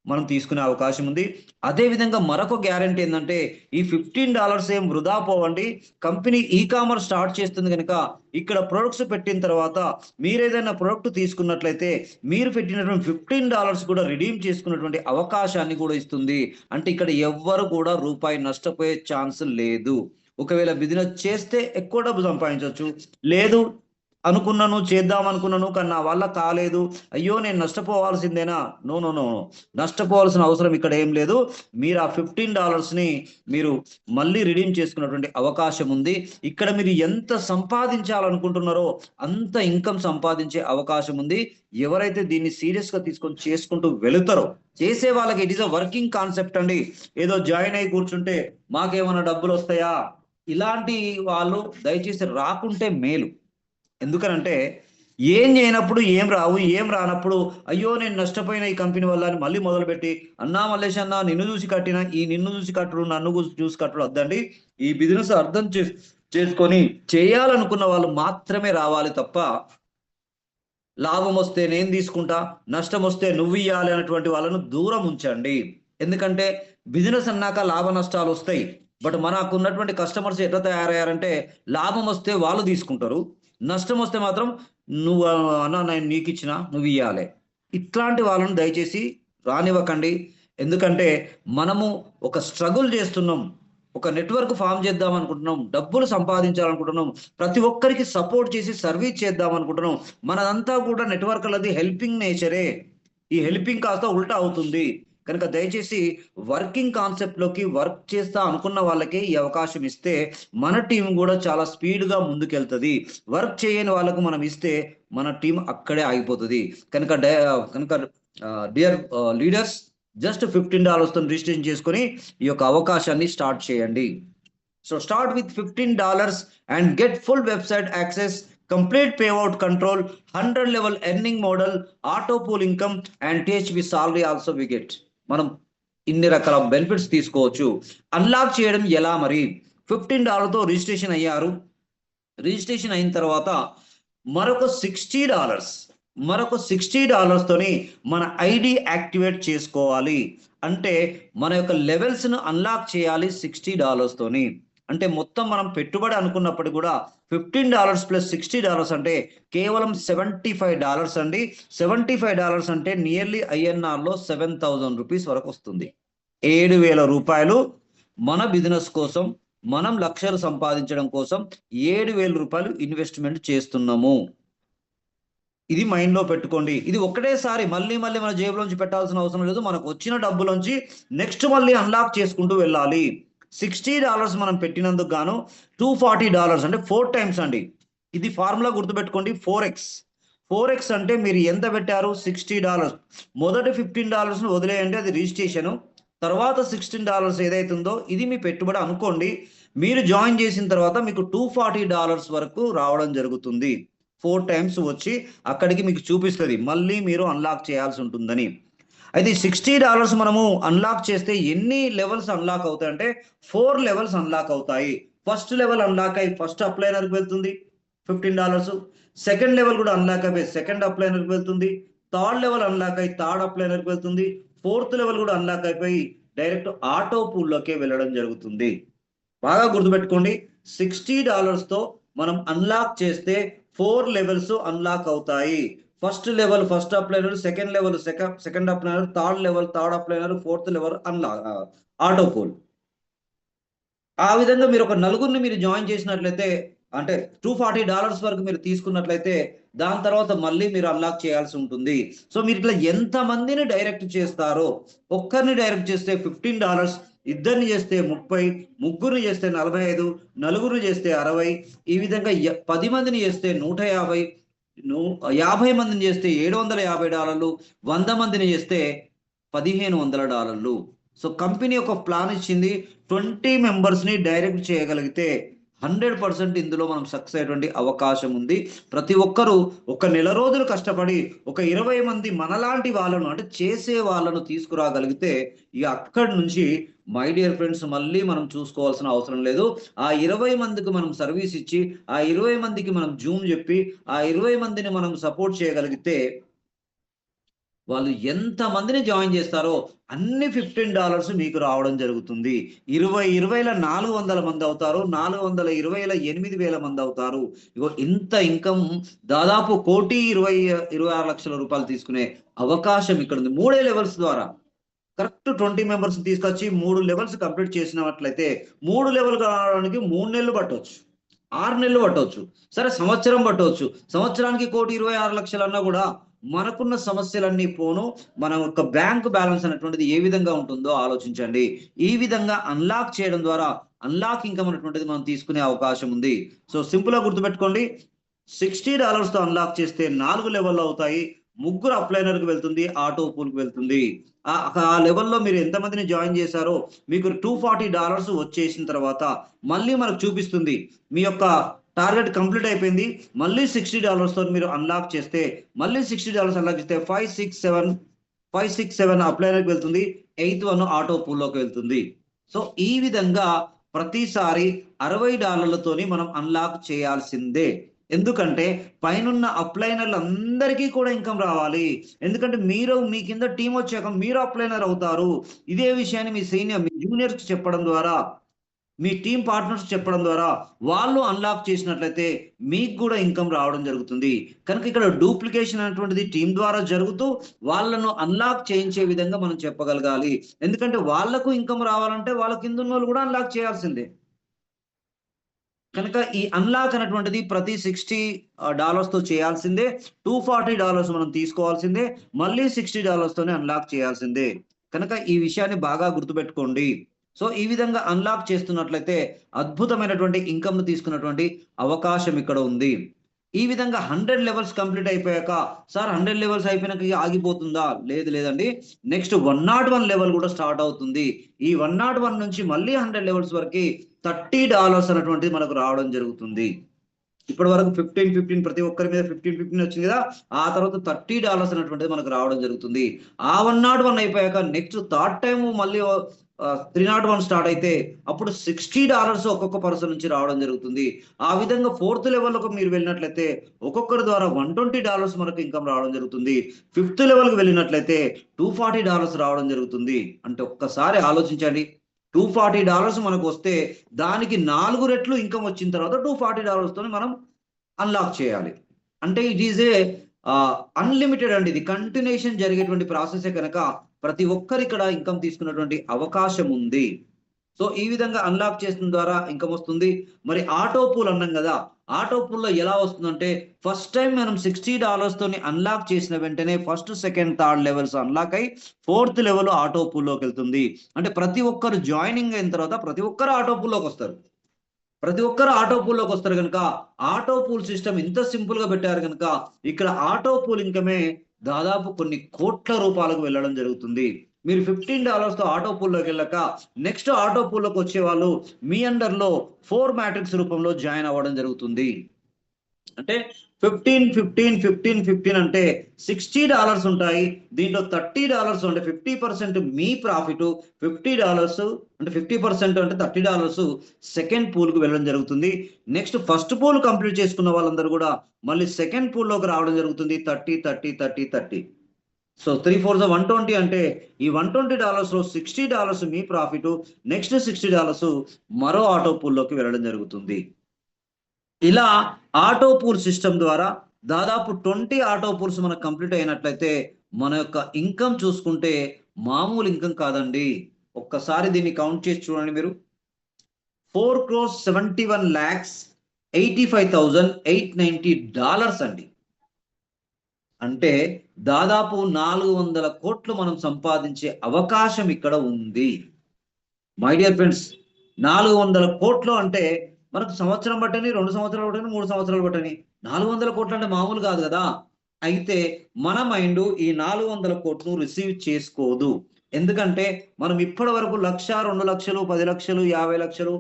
మనం తీసుకునే అవకాశం ఉంది. అదేవిధంగా మరొక గ్యారంటీ ఏంటంటే, ఈ $15 ఏం వృధా పోవండి. కంపెనీ ఈ కామర్స్ స్టార్ట్ చేస్తుంది కనుక ఇక్కడ ప్రొడక్ట్స్ పెట్టిన తర్వాత మీరు ఏదైనా ప్రొడక్ట్ తీసుకున్నట్లయితే మీరు పెట్టినటువంటి $15 కూడా రిడీమ్ చేసుకున్నటువంటి అవకాశాన్ని కూడా ఇస్తుంది. అంటే ఇక్కడ ఎవ్వరు కూడా రూపాయి నష్టపోయే ఛాన్స్ లేదు. ఒకవేళ బిజినెస్ చేస్తే ఎక్కువ డబ్బు సంపాదించవచ్చు, లేదు అనుకున్నాను, చేద్దాం అనుకున్నాను కానీ నా వల్ల కాలేదు, అయ్యో నేను నష్టపోవాల్సిందేనా? నో నో నో, నష్టపోవాల్సిన అవసరం ఇక్కడ ఏం లేదు. మీరు ఆ $15ని మీరు మళ్ళీ రిడీమ్ చేసుకున్నటువంటి అవకాశం ఉంది. ఇక్కడ మీరు ఎంత సంపాదించాలనుకుంటున్నారో అంత ఇన్కమ్ సంపాదించే అవకాశం ఉంది. ఎవరైతే దీన్ని సీరియస్ గా తీసుకొని చేసుకుంటూ వెళుతారో, చేసే వాళ్ళకి it is a working concept అండి. ఏదో జాయిన్ అయి కూర్చుంటే మాకేమైనా డబ్బులు వస్తాయా, ఇలాంటి వాళ్ళు దయచేసి రాకుంటే మేలు. ఎందుకనంటే ఏం చేయనప్పుడు ఏం రావు, ఏం రానప్పుడు అయ్యో నేను నష్టపోయిన ఈ కంపెనీ వల్ల అని మళ్ళీ మొదలుపెట్టి, అన్నా మల్లేష్ అన్న నిన్ను చూసి కట్టిన, ఈ నిన్ను చూసి కట్టుడు నన్ను చూసి కట్టుడు వద్దండి. ఈ బిజినెస్ అర్థం చేసుకొని చేయాలనుకున్న వాళ్ళు మాత్రమే రావాలి తప్ప, లాభం వస్తే నేను తీసుకుంటా, నష్టం వస్తే నువ్వు ఇయ్యాలి అనేటువంటి వాళ్ళను దూరం ఉంచండి. ఎందుకంటే బిజినెస్ అన్నాక లాభ నష్టాలు వస్తాయి. బట్ మనకు ఉన్నటువంటి కస్టమర్స్ ఎట్లా తయారయ్యారంటే, లాభం వస్తే వాళ్ళు తీసుకుంటారు, నష్టం వస్తే మాత్రం నువ్వు అన్న నేను నీకు ఇచ్చిన నువ్వు ఇవ్వాలి. ఇట్లాంటి వాళ్ళని దయచేసి రానివ్వకండి. ఎందుకంటే మనము ఒక స్ట్రగుల్ చేస్తున్నాం, ఒక నెట్వర్క్ ఫామ్ చేద్దాం అనుకుంటున్నాం, డబ్బులు సంపాదించాలనుకుంటున్నాం, ప్రతి ఒక్కరికి సపోర్ట్ చేసి సర్వీస్ చేద్దాం అనుకుంటున్నాం. మనదంతా కూడా నెట్వర్క్లది హెల్పింగ్ నేచరే. ఈ హెల్పింగ్ కాస్త ఉల్టా అవుతుంది కనుక దయచేసి వర్కింగ్ కాన్సెప్ట్ లోకి వర్క్ చేస్తా అనుకున్న వాళ్ళకి ఈ అవకాశం ఇస్తే మన టీం కూడా చాలా స్పీడ్ గా ముందుకెళ్తుంది. వర్క్ చేయని వాళ్ళకు మనం ఇస్తే మన టీం అక్కడే ఆగిపోతుంది. కనుక డియర్ లీడర్స్, జస్ట్ $15 తో రిజిస్ట్రేషన్ చేసుకొని ఈ యొక్క అవకాశాన్ని స్టార్ట్ చేయండి. So start with $15 and get full website access, complete payout control, 100 level earning model, auto pool income and THB salary also we get. మనం ఇన్ని రకాల బెనిఫిట్స్ తీసుకోవచ్చు. అన్లాక్ చేయడం ఎలా? మరి $15 తో రిజిస్ట్రేషన్ అయ్యారు. రిజిస్ట్రేషన్ అయిన తర్వాత మరొక $60 తోని మన ఐడి యాక్టివేట్ చేసుకోవాలి. అంటే మన యొక్క లెవెల్స్ ను అన్లాక్ చేయాలి $60 తోని. అంటే మొత్తం మనం పెట్టుబడి అనుకున్నప్పుడు కూడా $15 ప్లస్ $60 అంటే కేవలం $75 అండి. $75 అంటే నియర్లీ INR లో 7,000 రూపీస్ వరకు వస్తుంది. 7,000 రూపాయలు మన బిజినెస్ కోసం, మనం లక్షలు సంపాదించడం కోసం 7,000 రూపాయలు ఇన్వెస్ట్మెంట్ చేస్తున్నాము. ఇది మైండ్ లో పెట్టుకోండి. ఇది ఒకటేసారి మళ్ళీ మన జేబులోంచి పెట్టాల్సిన అవసరం లేదు. మనకు వచ్చిన డబ్బులోంచి నెక్స్ట్ మళ్ళీ అన్లాక్ చేసుకుంటూ వెళ్ళాలి. $60 మనం పెట్టినందుకు గాను $240 అంటే 4 టైమ్స్ అండి. ఇది ఫార్ములా గుర్తుపెట్టుకోండి, 4x అంటే మీరు ఎంత పెట్టారు? $60. మొదటి $15 వదిలేయండి, అది రిజిస్ట్రేషన్. తర్వాత $16 ఏదైతే ఉందో ఇది మీ పెట్టుబడి అనుకోండి. మీరు జాయిన్ చేసిన తర్వాత మీకు $240 వరకు రావడం జరుగుతుంది. 4 టైమ్స్ వచ్చి అక్కడికి మీకు చూపిస్తది. మళ్ళీ మీరు అన్లాక్ చేయాల్సి ఉంటుందని. అయితే $60 మనము అన్లాక్ చేస్తే ఎన్ని లెవెల్స్ అన్లాక్ అవుతాయంటే 4 లెవెల్స్ అన్లాక్ అవుతాయి. ఫస్ట్ లెవెల్ అన్లాక్ అయ్యి ఫస్ట్ అప్లైనర్‌కి వెళ్తుంది $15. సెకండ్ లెవెల్ కూడా అన్లాక్ అయిపోయి సెకండ్ అప్లైనర్‌కి వెళ్తుంది. థర్డ్ లెవెల్ అన్లాక్ అయ్యి థర్డ్ అప్లైనర్‌కి వెళ్తుంది. ఫోర్త్ లెవెల్ కూడా అన్లాక్ అయిపోయి డైరెక్ట్ ఆటో పూల్‌లోకే వెళ్ళడం జరుగుతుంది. బాగా గుర్తుపెట్టుకోండి. $60తో మనం అన్లాక్ చేస్తే 4 లెవెల్స్ అన్లాక్ అవుతాయి. First level first upliner, second level second upliner, third level third upliner, fourth level auto pool. ఆ విధంగా మీరు ఒక నలుగురిని మీరు జాయిన్ చేసినట్లయితే అంటే $240 వరకు మీరు తీసుకున్నట్లయితే దాని తర్వాత మళ్ళీ మీరు అన్లాక్ చేయాల్సి ఉంటుంది. సో మీరు ఇట్లా ఎంత మందిని డైరెక్ట్ చేస్తారో, ఒక్కరిని డైరెక్ట్ చేస్తే $15, ఇద్దరిని చేస్తే 30, ముగ్గురిని చేస్తే 45, నలుగురిని చేస్తే 60, ఈ విధంగా 10 మందిని చేస్తే 150, 50 మందిని చేస్తే $750, 100 మందిని చేస్తే $1500. సో కంపెనీ ఒక ప్లాన్ ఇచ్చింది. 20 మెంబర్స్‌ని డైరెక్ట్ చేయగలిగితే 100% ఇందులో మనం సక్సెస్ అయ్యేటువంటి అవకాశం ఉంది. ప్రతి ఒక్కరూ ఒక నెల రోజులు కష్టపడి ఒక 20 మంది మనలాంటి వాళ్ళను అంటే చేసే వాళ్ళను తీసుకురాగలిగితే ఇక అక్కడి నుంచి మై డియర్ ఫ్రెండ్స్ మళ్ళీ మనం చూసుకోవాల్సిన అవసరం లేదు. ఆ 20 మందికి మనం సర్వీస్ ఇచ్చి, ఆ 20 మందికి మనం జూమ్ చెప్పి, ఆ 20 మందిని మనం సపోర్ట్ చేయగలిగితే వాళ్ళు ఎంత మందిని జాయిన్ చేస్తారో అన్ని $15 మీకు రావడం జరుగుతుంది. 20ల 400 మంది అవుతారు. 420ల 8,000 మంది అవుతారు. ఇగో ఇంత ఇన్కమ్ దాదాపు 1,26,00,000 రూపాయలు తీసుకునే అవకాశం ఇక్కడ ఉంది. 3 లెవెల్స్ ద్వారా కరెక్ట్ 20 మెంబర్స్ తీసుకొచ్చి 3 లెవెల్స్ కంప్లీట్ చేసినట్లయితే 3 లెవెల్ కావడానికి 3 నెలలు పట్టొచ్చు. 6 నెలలు పట్టొచ్చు. సరే సంవత్సరం పట్టొచ్చు. సంవత్సరానికి 1,26,00,000 అన్నా కూడా మనకున్న సమస్యలన్నీ పోను. మన యొక్క బ్యాంక్ బ్యాలెన్స్ అనేటువంటిది ఏ విధంగా ఉంటుందో ఆలోచించండి. ఈ విధంగా అన్లాక్ చేయడం ద్వారా అన్లాక్ ఇన్కమ్ అనేటువంటిది మనం తీసుకునే అవకాశం ఉంది. సో సింపుల్‌గా గుర్తుపెట్టుకోండి. $60తో అన్లాక్ చేస్తే 4 లెవెల్‌లు అవుతాయి. ముగ్గురు అప్లైనర్‌కి వెళ్తుంది. ఆటో పూల్‌కి వెళ్తుంది. ఆ లెవెల్‌లో మీరు ఎంతమందిని జాయిన్ చేశారో మీకు $240 వచ్చేసిన తర్వాత మళ్ళీ మనకు చూపిస్తుంది. మీ యొక్క టార్గెట్ కంప్లీట్ అయిపోయింది. మళ్ళీ $60తో మీరు అన్లాక్ చేస్తే మళ్ళీ $60 అన్లాక్ చేస్తే 567 అప్లైనర్‌కి వెళ్తుంది. 8th వన్ ఆటో పూల్‌లోకి వెళ్తుంది. సో ఈ విధంగా ప్రతిసారి $60తోని మనం అన్లాక్ చేయాల్సిందే. ఎందుకంటే పైనున్న అప్లైనర్లందరికీ కూడా ఇన్కమ్ రావాలి. ఎందుకంటే మీరు మీ కింద టీమ్ వచ్చాక మీరు అప్లైనర్ అవుతారు. ఇదే విషయాన్ని మీ సీనియర్ మీ జూనియర్స్‌కి చెప్పడం ద్వారా, మీ టీమ్ పార్ట్నర్స్ చెప్పడం ద్వారా వాళ్ళు అన్లాక్ చేసినట్లయితే మీకు కూడా ఇన్కమ్ రావడం జరుగుతుంది. కనుక ఇక్కడ డూప్లికేషన్ అనేటువంటిది టీమ్ ద్వారా జరుగుతూ వాళ్ళను అన్లాక్ చేయించే విధంగా మనం చెప్పగలగాలి. ఎందుకంటే వాళ్ళకు ఇన్కమ్ రావాలంటే వాళ్ళ కింద ఉన్నోళ్ళు కూడా అన్లాక్ చేయాల్సిందే. కనుక ఈ అన్లాక్ అనేటువంటిది ప్రతి $60 చేయాల్సిందే. $240 మనం తీసుకోవాల్సిందే. మళ్ళీ $60తోనే అన్లాక్ చేయాల్సిందే. కనుక ఈ విషయాన్ని బాగా గుర్తుపెట్టుకోండి. సో ఈ విధంగా అన్లాక్ చేస్తున్నట్లయితే అద్భుతమైనటువంటి ఇన్కమ్‌ను తీసుకున్నటువంటి అవకాశం ఇక్కడ ఉంది. ఈ విధంగా 100 లెవెల్స్ కంప్లీట్ అయిపోయాక సార్ 100 లెవెల్స్ అయిపోయినాక ఇగ ఆగిపోతుందా? లేదు లేదండి. నెక్స్ట్ 101 లెవెల్ కూడా స్టార్ట్ అవుతుంది. ఈ 101 నుంచి మళ్ళీ 100 లెవెల్స్ వరకి $30 అనేటువంటిది మనకు రావడం జరుగుతుంది. ఇప్పటి వరకు 15, 15 ప్రతి ఒక్కరి మీద 15, 15 వచ్చింది కదా! ఆ తర్వాత $30 అనేటువంటిది మనకు రావడం జరుగుతుంది. ఆ 101 అయిపోయాక నెక్స్ట్ థర్డ్ టైమ్ మళ్ళీ 301 స్టార్ట్ అయితే అప్పుడు $60 ఒక్కొక్క పర్సన్ నుంచి రావడం జరుగుతుంది. ఆ విధంగా ఫోర్త్ లెవెల్‌లోకి మీరు వెళ్ళినట్లయితే ఒక్కొక్కరి ద్వారా $120 మనకు ఇన్కమ్ రావడం జరుగుతుంది. ఫిఫ్త్ లెవెల్‌కి వెళ్ళినట్లయితే $240 రావడం జరుగుతుంది. అంటే ఒక్కసారి ఆలోచించండి. $240 మనకొస్తే దానికి 4 రెట్లు ఇన్కమ్ వచ్చిన తర్వాత $240తోని మనం అన్లాక్ చేయాలి. అంటే ఇట్ ఈస్ ఏ అన్‌లిమిటెడ్ అండి. ఇది కంటిన్యూయేషన్ జరిగేటువంటి ప్రాసెసే కనుక ప్రతి ఒక్కరు ఇక్కడ ఇన్కమ్ తీసుకున్నటువంటి అవకాశం ఉంది. సో ఈ విధంగా అన్లాక్ చేసిన ద్వారా ఇన్కమ్ వస్తుంది. మరి ఆటో పూల్ అన్నాం కదా! ఆటో పూల్‌లో ఎలా వస్తుందంటే ఫస్ట్ టైమ్ మనం $60తోని అన్లాక్ చేసిన వెంటనే first, second, third levels unlock అయ్యి ఫోర్త్ లెవెల్ ఆటో పూల్‌లోకెళ్తుంది. అంటే ప్రతి ఒక్కరు జాయినింగ్ అయిన తర్వాత ప్రతి ఒక్కరు ఆటో పూల్‌లోకొస్తారు. ప్రతి ఒక్కరు ఆటో పూల్‌లోకొస్తారు గనుక ఆటో పూల్ సిస్టమ్ ఇంత సింపుల్‌గా పెట్టారు గనుక ఇక్కడ ఆటో పూల్ ఇన్కమే దాదాపు కొన్ని కోట్ల రూపాయలకు వెళ్ళడం జరుగుతుంది. మీరు $15తో ఆటో పూల్లోకి వెళ్ళాక నెక్స్ట్ ఆటో పూల్లోకి వచ్చే వాళ్ళు మీ అండర్లో 4 మ్యాట్రిక్స్ రూపంలో జాయిన్ అవ్వడం జరుగుతుంది. అంటే 15 అంటే $60 ఉంటాయి. దీంట్లో $30 అంటే 50% మీ ప్రాఫిట్, $50 అంటే 50% అంటే $30 సెకండ్ పూల్ కు వెళ్ళడం జరుగుతుంది. నెక్స్ట్ ఫస్ట్ పూల్ కంప్లీట్ చేసుకున్న వాళ్ళందరూ కూడా మళ్ళీ సెకండ్ పూల్ లోకి రావడం జరుగుతుంది. 30. సో 3 4 120 అంటే ఈ $120 లో $60 మీ ప్రాఫిట్, నెక్స్ట్ $60 మరో ఆటో పూల్ లోకి వెళ్ళడం జరుగుతుంది. ఇలా ఆటో పూల్ సిస్టమ్ ద్వారా దాదాపు 20 ఆటో పూల్స్ మనకు కంప్లీట్ అయినట్లయితే మన యొక్క ఇన్కమ్ చూసుకుంటే మామూలు ఇన్కమ్ కాదండి. ఒక్కసారి దీన్ని కౌంట్ చేసి చూడండి మీరు. 4,71,85,890 అండి. అంటే దాదాపు 400 కోట్లు మనం సంపాదించే అవకాశం ఇక్కడ ఉంది. మై డియర్ ఫ్రెండ్స్, 400 కోట్లు అంటే మనకు సంవత్సరం పట్టని, 2 సంవత్సరాలు పట్టని, 3 సంవత్సరాలు పట్టని, 400 కోట్లు అంటే మామూలు కాదు కదా. అయితే మన మైండ్ ఈ 400 కోట్లు రిసీవ్ చేసుకోదు. ఎందుకంటే మనం ఇప్పటి వరకు 1,00,000, 2,00,000, 10 లక్షలు, 50 లక్షలు,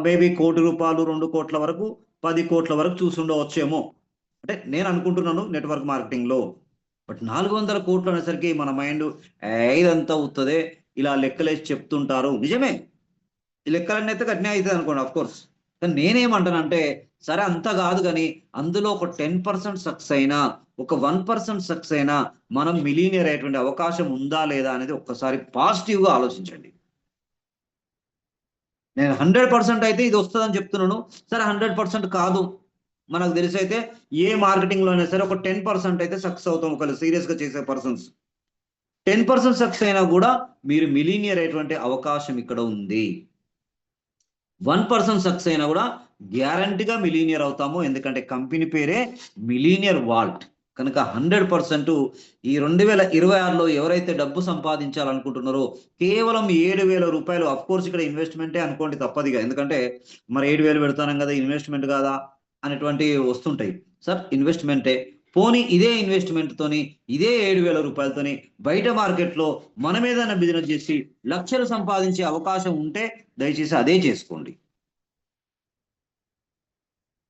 మేబీ ₹1,00,00,000, 2 కోట్ల వరకు, 10 కోట్ల వరకు చూసుండవచ్చేమో. అంటే నేను అనుకుంటున్నాను నెట్వర్క్ మార్కెటింగ్ లో. బట్ 400 కోట్లు అనేసరికి మన మైండ్ ఇదంతా అవుతుందే, ఇలా లెక్కలేసి చెప్తుంటారు. నిజమే, ఈ లెక్కలన్నీ అయితే కఠిన అవుతుంది అనుకోండి, అఫ్ కోర్స్. కానీ నేనేమంటానంటే సరే అంత కాదు, కానీ అందులో ఒక 10% సక్సెస్ అయినా, ఒక 1% సక్సెస్ అయినా మనం మిలీనియర్ అయ్యేటువంటి అవకాశం ఉందా లేదా అనేది ఒక్కసారి పాజిటివ్ గా ఆలోచించండి. నేను 100% అయితే ఇది వస్తుందని చెప్తున్నాను. సరే 100% కాదు, మనకు తెలిసి అయితే ఏ మార్కెటింగ్ లోనే సరే ఒక 10% అయితే సక్సెస్ అవుతాం. ఒకవేళ సీరియస్ గా చేసే పర్సన్స్ 10% సక్సెస్ అయినా కూడా మీరు మిలీనియర్ అయ్యేటువంటి అవకాశం ఇక్కడ ఉంది. 1% సక్సెస్ అయినా కూడా గ్యారంటీగా మిలీనియర్ అవుతాము. ఎందుకంటే కంపెనీ పేరే మిలీనియర్ వాల్ట్. కనుక 100% ఈ 2026లో ఎవరైతే డబ్బు సంపాదించాలనుకుంటున్నారో కేవలం ₹7,000, అఫ్ కోర్స్ ఇక్కడ ఇన్వెస్ట్మెంటే అనుకోండి, తప్పదిగా. ఎందుకంటే మరి 7,000 పెడతానం కదా, ఇన్వెస్ట్మెంట్ కాదా అనేటువంటి వస్తుంటాయి. సార్ ఇన్వెస్ట్మెంటే, పోనీ ఇదే ఇన్వెస్ట్మెంట్ తోని, ఇదే ₹7,000తోని బయట మార్కెట్ లో మనం ఏదైనా బిజినెస్ చేసి లక్షలు సంపాదించే అవకాశం ఉంటే దయచేసి అదే చేసుకోండి.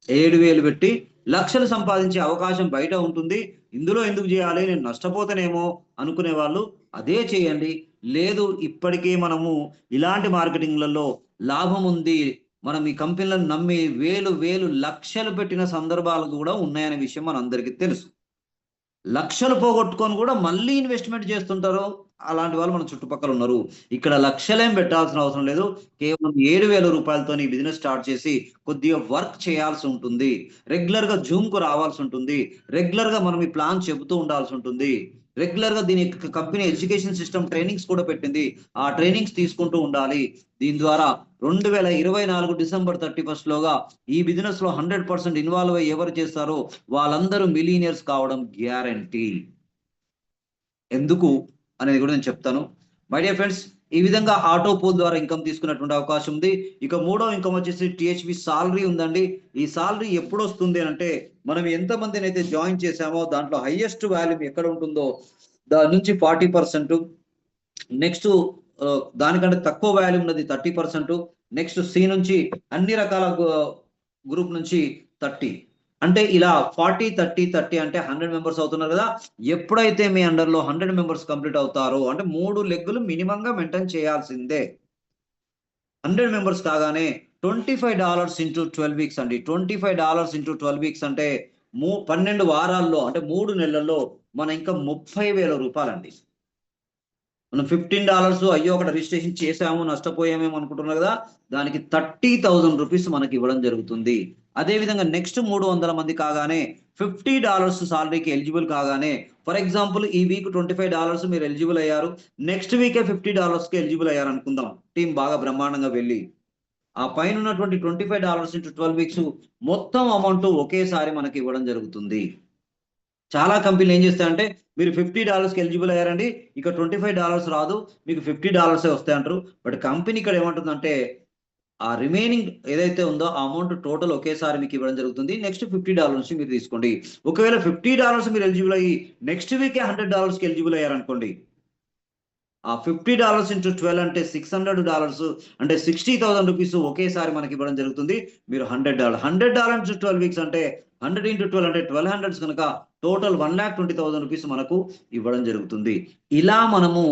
7,000 పెట్టి లక్షలు సంపాదించే అవకాశం బయట ఉంటుంది. ఇందులో ఎందుకు చేయాలి, నేను నష్టపోతానేమో అనుకునే వాళ్ళు అదే చేయండి. లేదు ఇప్పటికే మనము ఇలాంటి మార్కెటింగ్లలో లాభం ఉంది, మనం ఈ కంపెనీలను నమ్మి వేలు లక్షలు పెట్టిన సందర్భాలు కూడా ఉన్నాయనే విషయం మనందరికీ తెలుసు. లక్షలు పోగొట్టుకొని కూడా మళ్ళీ ఇన్వెస్ట్మెంట్ చేస్తుంటారు. అలాంటి వాళ్ళు మన చుట్టుపక్కల ఉన్నారు. ఇక్కడ లక్షలేం పెట్టాల్సిన అవసరం లేదు. కేవలం ₹7,000తోని బిజినెస్ స్టార్ట్ చేసి కొద్దిగా వర్క్ చేయాల్సి ఉంటుంది. రెగ్యులర్ గా జూమ్ కు రావాల్సి ఉంటుంది. రెగ్యులర్ గా మనం ఈ ప్లాన్ చెబుతూ ఉండాల్సి ఉంటుంది. రెగ్యులర్ గా దీని కంపెనీ ఎడ్యుకేషన్ సిస్టమ్ ట్రైనింగ్స్ కూడా పెట్టింది. ఆ ట్రైనింగ్స్ తీసుకుంటూ ఉండాలి. దీని ద్వారా 2024 డిసెంబర్ 31 లోగా ఈ బిజినెస్ లో 100% ఇన్వాల్వ్ అయ్యి ఎవరు చేస్తారో వాళ్ళందరూ మిలీనియర్స్ కావడం గ్యారంటీ. ఎందుకు అనేది కూడా నేను చెప్తాను. మై డియర్ ఫ్రెండ్స్, ఈ విధంగా ఆటో పోల్ ద్వారా ఇన్కమ్ తీసుకున్నటువంటి అవకాశం ఉంది. ఇక మూడో ఇన్కమ్ వచ్చేసి టీహెచ్బి సాలరీ ఉందండి. ఈ సాలరీ ఎప్పుడు వస్తుంది అంటే మనం ఎంత మందిని అయితే జాయిన్ చేసామో దాంట్లో హైయెస్ట్ వాల్యూమ్ ఎక్కడ ఉంటుందో దాని నుంచి 40%, నెక్స్ట్ దానికంటే తక్కువ వాల్యూమ్ ఉన్నది 30%, నెక్స్ట్ సి నుంచి అన్ని రకాల గ్రూప్ నుంచి 30. అంటే ఇలా 40 30 30 అంటే 100 మెంబర్స్ అవుతున్నారు కదా. ఎప్పుడైతే మీ అండర్లో 100 మెంబర్స్ కంప్లీట్ అవుతారో అంటే 3 లెగ్గులు మినిమం గా మెయింటైన్ చేయాల్సిందే. 100 మెంబర్స్ కాగానే $25 ఇంటూ 12 వీక్స్ అండి. $25 ఇంటూ 12 వీక్స్ అంటే 12 వారాల్లో అంటే 3 నెలల్లో మన ఇంకా ₹30,000 అండి. మనం $15 అయ్యో అక్కడ రిజిస్ట్రేషన్ చేసాము నష్టపోయామేమో అనుకుంటున్నారు కదా, దానికి ₹30,000 మనకి ఇవ్వడం జరుగుతుంది. అదే విధంగా నెక్స్ట్ 300 మంది కాగానే $50 సాలరీకి ఎలిజిబుల్ కాగానే, ఫర్ ఎగ్జాంపుల్ ఈ వీక్ $25 మీరు ఎలిజిబుల్ అయ్యారు, నెక్స్ట్ వీకే $50కి ఎలిజిబుల్ అయ్యారు అనుకుందాం. టీం బాగా బ్రహ్మాండంగా వెళ్ళి ఆ పైన ఉన్నటువంటి $25 ఇంటూ 12 వీక్స్ మొత్తం అమౌంట్ ఒకేసారి మనకి ఇవ్వడం జరుగుతుంది. చాలా కంపెనీలు ఏం చేస్తాయంటే మీరు $50కి ఎలిజిబుల్ అయ్యారండి, ఇక $25 రాదు, మీకు $50 వస్తాయి అంటారు. బట్ కంపెనీ ఇక్కడ ఏమంటుందంటే ఆ రిమైనింగ్ ఏదైతే ఉందో ఆ అమౌంట్ టోటల్ ఒకేసారి మీకు ఇవ్వడం జరుగుతుంది. నెక్స్ట్ $50 నుంచి మీరు తీసుకోండి. ఒకవేళ $50 మీరు ఎలిజిబుల్ అయ్యి నెక్స్ట్ వీకే $100కి ఎలిజిబుల్ అయ్యారనుకోండి, ఆ $50 ఇంటూ 12 అంటే $600, అంటే 60,000 రూపీస్ ఒకేసారి మనకి ఇవ్వడం జరుగుతుంది. మీరు $100 ఇంటూ 12 వీక్స్ అంటే 100 ఇంటూ 12 అంటే 1200 కనుక టోటల్ 1,20,000 రూపీస్ మనకు ఇవ్వడం జరుగుతుంది. ఇలా మనము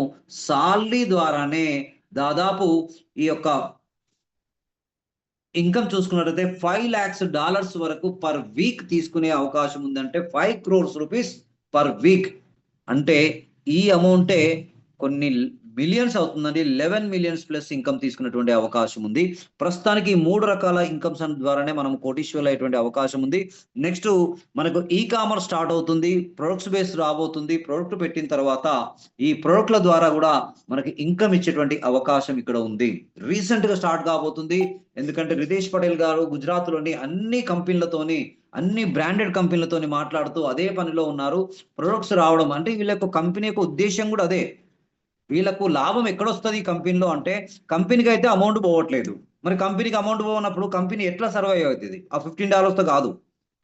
సాలరీ ద్వారానే దాదాపు ఈ యొక్క ఇన్కమ్ చూసుకున్నట్లయితే $5 lakhs వరకు పర్ వీక్ తీసుకునే అవకాశం ఉందంటే 5 crores రూపీస్ పర్ వీక్. అంటే ఈ అమౌంటే కొన్ని మిలియన్స్ అవుతుందండి. 11 millions ప్లస్ ఇన్కమ్ తీసుకున్నటువంటి అవకాశం ఉంది. ప్రస్తుతానికి 3 రకాల ఇన్కమ్స్ ద్వారానే మనం కోటీశ్వర్లు అయ్యేటువంటి అవకాశం ఉంది. నెక్స్ట్ మనకు ఈ కామర్స్ స్టార్ట్ అవుతుంది, ప్రొడక్ట్స్ బేస్ రాబోతుంది. ప్రొడక్ట్ పెట్టిన తర్వాత ఈ ప్రొడక్ట్ల ద్వారా కూడా మనకి ఇన్కమ్ ఇచ్చేటువంటి అవకాశం ఇక్కడ ఉంది. రీసెంట్ గా స్టార్ట్ కాబోతుంది. ఎందుకంటే రితేష్ పటేల్ గారు గుజరాత్ లోని అన్ని బ్రాండెడ్ కంపెనీలతోని మాట్లాడుతూ అదే పనిలో ఉన్నారు. ప్రొడక్ట్స్ రావడం అంటే వీళ్ళ యొక్క కంపెనీ యొక్క ఉద్దేశం కూడా అదే. వీళ్ళకు లాభం ఎక్కడొస్తుంది కంపెనీలో అంటే కంపెనీకి అయితే అమౌంట్ పోవట్లేదు. మరి కంపెనీకి అమౌంట్ పోనప్పుడు కంపెనీ ఎట్లా సర్వైవ్ అవుతుంది? ఆ $15తో కాదు.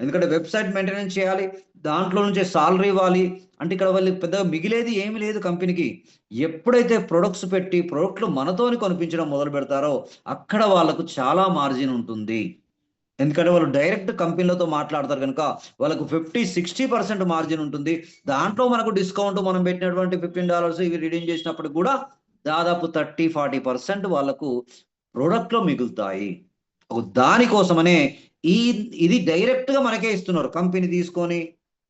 ఎందుకంటే వెబ్సైట్ మెయింటెనెన్స్ చేయాలి, దాంట్లో నుంచే సాలరీ ఇవ్వాలి. అంటే ఇక్కడ వాళ్ళు పెద్దగా మిగిలేది ఏమి లేదు కంపెనీకి. ఎప్పుడైతే ప్రొడక్ట్స్ పెట్టి ప్రొడక్ట్లు మనతోని కొనిపించడం మొదలు పెడతారో అక్కడ వాళ్ళకు చాలా మార్జిన్ ఉంటుంది. ఎందుకంటే వాళ్ళు డైరెక్ట్ కంపెనీలతో మాట్లాడతారు కనుక వాళ్ళకు 50-60% మార్జిన్ ఉంటుంది. దాంట్లో మనకు డిస్కౌంట్ మనం పెట్టినటువంటి $15 ఇవి రిడీమ్ చేసినప్పుడు కూడా దాదాపు 30-40% వాళ్ళకు ప్రొడక్ట్ లో మిగులుతాయి. దానికోసమనే ఇది డైరెక్ట్ గా మనకే ఇస్తున్నారు. కంపెనీ తీసుకొని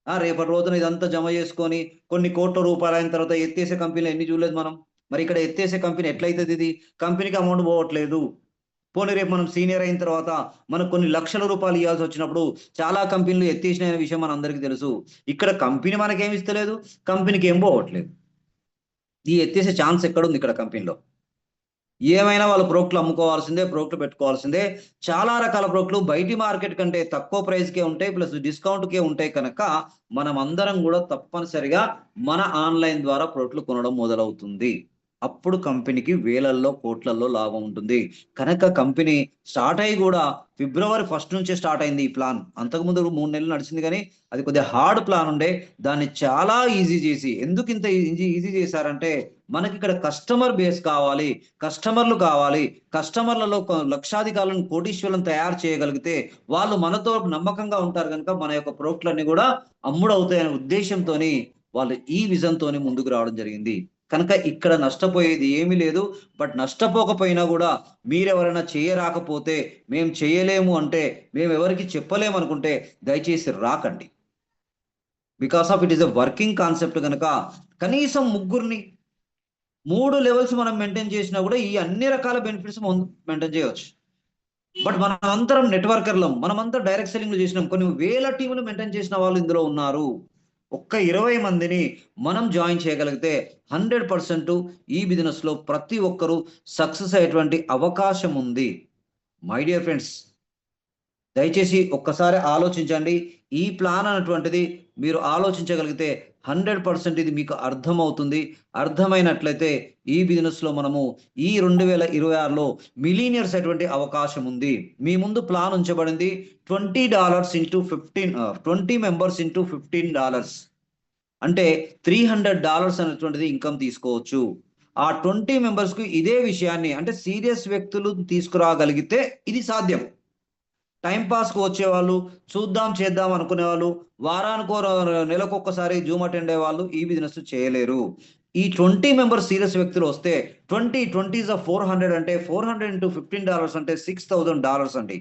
రేపటి రోజున ఇదంతా జమ చేసుకొని కొన్ని కోట్ల రూపాయలు అయిన తర్వాత ఎత్తేసే కంపెనీలు ఎన్ని చూడలేదు మనం. మరి ఇక్కడ ఎత్తేసే కంపెనీ ఎట్లయితుంది? ఇది కంపెనీకి అమౌంట్ పోవట్లేదు. పోనీ రేపు మనం సీనియర్ అయిన తర్వాత మనకు కొన్ని లక్షల రూపాయలు ఇవ్వాల్సి వచ్చినప్పుడు చాలా కంపెనీలు ఎత్తేసిన విషయం మన అందరికీ తెలుసు. ఇక్కడ కంపెనీ మనకేమి ఇస్తలేదు, కంపెనీకి ఏం పోవట్లేదు. ఈ ఎత్తేసే ఛాన్స్ ఎక్కడుంది ఇక్కడ కంపెనీలో? ఏమైనా వాళ్ళు ప్రోడక్ట్లు అమ్ముకోవాల్సిందే, ప్రోడక్ట్లు పెట్టుకోవాల్సిందే. చాలా రకాల ప్రోడక్ట్లు బయటి మార్కెట్ కంటే తక్కువ ప్రైస్కే ఉంటాయి, ప్లస్ డిస్కౌంట్కే ఉంటాయి. కనుక మనం అందరం కూడా తప్పనిసరిగా మన ఆన్లైన్ ద్వారా ప్రోడక్ట్లు కొనడం మొదలవుతుంది. అప్పుడు కంపెనీకి వేలల్లో కోట్లలో లాభం ఉంటుంది. కనుక కంపెనీ స్టార్ట్ అయ్యి కూడా February 1 నుంచే స్టార్ట్ అయింది ఈ ప్లాన్. అంతకుముందు 3 నెలలు నడిచింది, కానీ అది కొద్దిగా హార్డ్ ప్లాన్ ఉండే. దాన్ని చాలా ఈజీ చేసి, ఎందుకు ఇంత ఈజీ చేశారంటే మనకి ఇక్కడ కస్టమర్ బేస్ కావాలి, కస్టమర్లు కావాలి. కస్టమర్లలో లక్షాధికారులను కోటీశ్వరులను తయారు చేయగలిగితే వాళ్ళు మనతో నమ్మకంగా ఉంటారు కనుక మన యొక్క ప్రోడక్ట్లన్నీ కూడా అమ్ముడవుతాయనే ఉద్దేశంతో వాళ్ళు ఈ విజన్ తోని ముందుకు రావడం జరిగింది. కనుక ఇక్కడ నష్టపోయేది ఏమీ లేదు. బట్ నష్టపోకపోయినా కూడా మీరెవరైనా చేయరాకపోతే, మేము చేయలేము అంటే, మేము ఎవరికి చెప్పలేము అనుకుంటే దయచేసి రాకండి. Because of it is a working concept. కనుక కనీసం 3 లెవెల్స్ మనం మెయింటైన్ చేసినా కూడా ఈ అన్ని రకాల బెనిఫిట్స్ మెయింటైన్ చేయవచ్చు. బట్ మనం అందరం నెట్వర్కర్లం, మనమంతా డైరెక్ట్ సెల్లింగ్ చేసినాం. కొన్ని వేల టీములు మెయింటైన్ చేసిన వాళ్ళు ఇందులో ఉన్నారు. ఒక్క 20 మందిని మనం జాయిన్ చేయగలిగితే 100% ఈ బిజినెస్ లో ప్రతి ఒక్కరూ సక్సెస్ అయ్యేటువంటి అవకాశం ఉంది. మై డియర్ ఫ్రెండ్స్, దయచేసి ఒక్కసారి ఆలోచించండి. ఈ ప్లాన్ అన్నటువంటిది మీరు ఆలోచించగలిగితే 100% ఇది మీకు అర్థమవుతుంది. అర్థమైనట్లయితే ఈ బిజినెస్ లో మనము ఈ 2026లో మిలీనియర్స్ అటువంటి అవకాశం ఉంది. మీ ముందు ప్లాన్ ఉంచబడింది $20 ఇంటూ 20 మెంబర్స్ ఇంటూ $15 అంటే $300 అనేటువంటిది ఇన్కమ్ తీసుకోవచ్చు. ఆ 20 మెంబర్స్ కు ఇదే విషయాన్ని, అంటే సీరియస్ వ్యక్తులు తీసుకురాగలిగితే ఇది సాధ్యం. టైం పాస్ కు వచ్చేవాళ్ళు, చూద్దాం చేద్దాం అనుకునే వాళ్ళు, వారానికో నెలకొక్కసారి జూమ్ అటెండ్ అయ్యే వాళ్ళు ఈ బిజినెస్ చేయలేరు. ఈ 20 మెంబర్స్ సీరియస్ వ్యక్తులు వస్తే 20 is 400 అంటే 400 ఇంటూ $15 అంటే $6,000 అండి.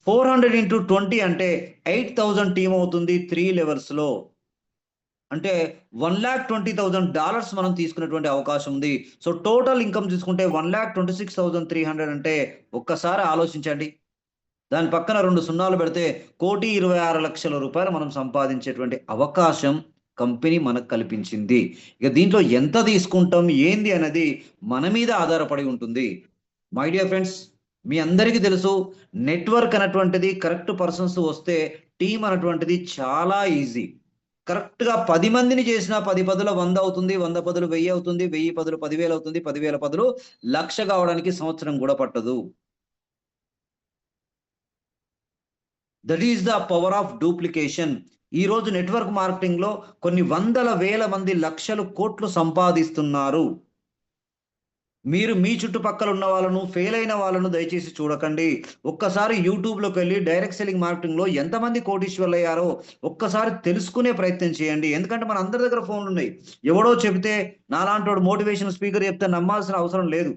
400 ఇంటూ 20 అంటే 8,000 టీమ్ అవుతుంది 3 లెవెల్స్ లో. అంటే $1,20,000 మనం తీసుకునేటువంటి అవకాశం ఉంది. సో టోటల్ ఇన్కమ్ తీసుకుంటే 1,26,300 అంటే ఒక్కసారి ఆలోచించండి. దాని పక్కన 2 సున్నాలు పెడితే 1,26,00,000 రూపాయలు మనం సంపాదించేటువంటి అవకాశం కంపెనీ మనకు కల్పించింది. ఇక దీంట్లో ఎంత తీసుకుంటాం ఏంది అనేది మన మీద ఆధారపడి ఉంటుంది. మై డియర్ ఫ్రెండ్స్, మీ అందరికీ తెలుసు, నెట్వర్క్ అనేటువంటిది కరెక్ట్ పర్సన్స్ వస్తే టీం అనేటువంటిది చాలా ఈజీ. కరెక్ట్ గా 10 మందిని చేసిన 10 పదుల 100 అవుతుంది, 100 పదులు 1000 అవుతుంది, 1000 పదులు 10,000 అవుతుంది, 10,000 పదులు 1,00,000 కావడానికి సంవత్సరం కూడా పట్టదు. That is the power of duplication. ఈ రోజు నెట్వర్క్ మార్కెటింగ్ లో కొన్ని వందల వేల మంది లక్షలు కోట్లు సంపాదిస్తున్నారు. మీరు మీ చుట్టుపక్కల ఉన్న వాళ్ళను, ఫెయిల్ అయిన వాళ్ళను దయచేసి చూడకండి. ఒక్కసారి యూట్యూబ్‌లోకి వెళ్లి డైరెక్ట్ సెల్లింగ్ మార్కెటింగ్‌లో ఎంతమంది కోటీశ్వరులయ్యారో ఒక్కసారి తెలుసుకునే ప్రయత్నం చేయండి. ఎందుకంటే మన అందరి దగ్గర ఫోన్లున్నాయి. ఎవడో చెబితే నాలాంటోడు మోటివేషనల్ స్పీకర్ చెప్తే నమ్మాల్సిన అవసరం లేదు.